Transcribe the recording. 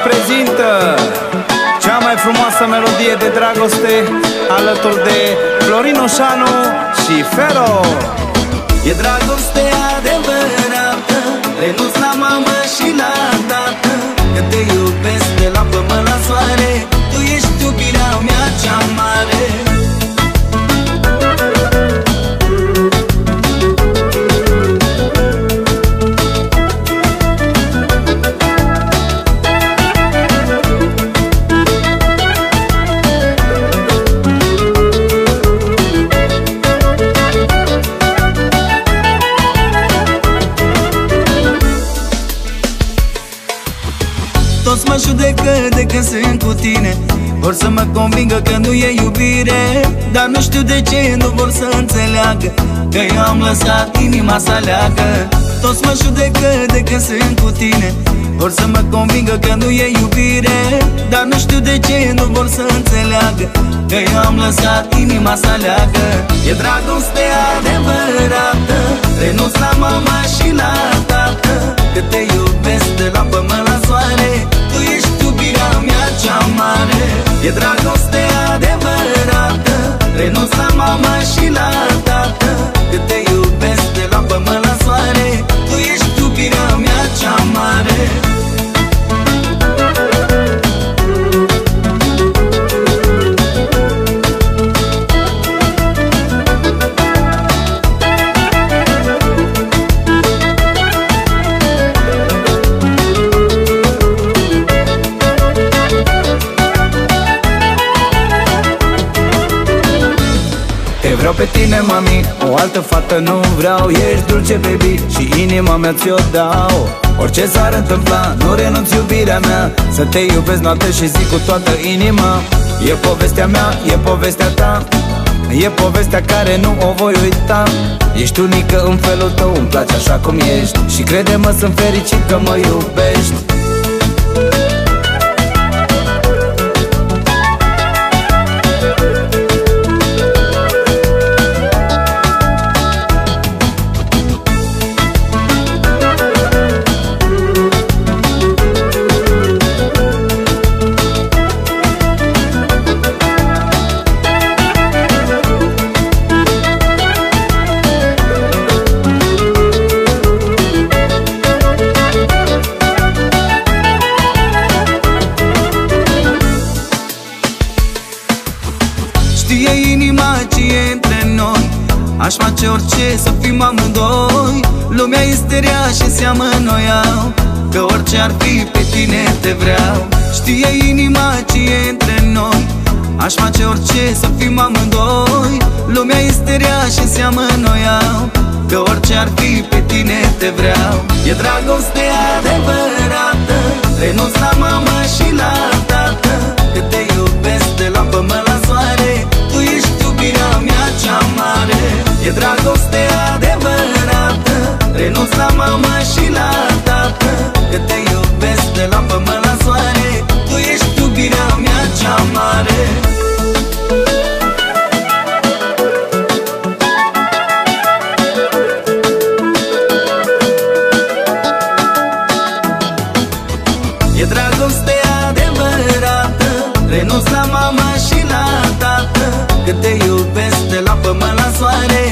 prezintă cea mai frumoasă melodie de dragoste alături de Florin Oșanu și Fero. E dragoste adevărată, renunț la mamă și la tată, că te iubesc de la pământ la soare. Tu ești iubirea mea cea mare. Toți mă judecă de când sunt cu tine, vor să mă convingă că nu e iubire, dar nu știu de ce nu vor să înțeleagă că eu am lăsat inima să aleagă. Toți mă judecă de când sunt cu tine, vor să mă convingă că nu e iubire, dar nu știu de ce nu vor să înțeleagă că eu am lăsat inima să aleagă. E dragoste adevărată, renunț la mama și la tată, că te iubesc de la pământ la soare. Tu ești iubirea mea cea mare. E dragoste adevărată, renunț la mama și la tată, că te iubesc de la pământ la soare. Tu ești iubirea mea cea mare. Vreau pe tine, mami, o altă fată nu vreau. Ești dulce, baby, și inima mea ți-o dau. Orice s-ar întâmpla, nu renunț iubirea mea, să te iubesc noapte și zi cu toată inima. E povestea mea, e povestea ta, e povestea care nu o voi uita. Ești unică în felul tău, îmi place așa cum ești, și crede-mă, sunt fericit că mă iubești. Știe inima ce e între noi, aș face orice să fim amândoi. Lumea este rea și seamănă iau, că orice ar fi pe tine te vreau. Știe inima ce e între noi, aș face orice să fim amândoi. Lumea este rea și seamănă iau, că orice ar fi pe tine te vreau. E dragoste adevărată, renunț la mama și la tată, că te iubesc de la pământ la soare. Tu ești iubirea mea cea mare. E dragoste adevărată, renunț la mama și la tată, că te iubesc de la pământ la soare. Tu ești iubirea mea cea mare. E dragoste adevărată, renunț la mama și la tată, că te iubesc de la pământ la soare.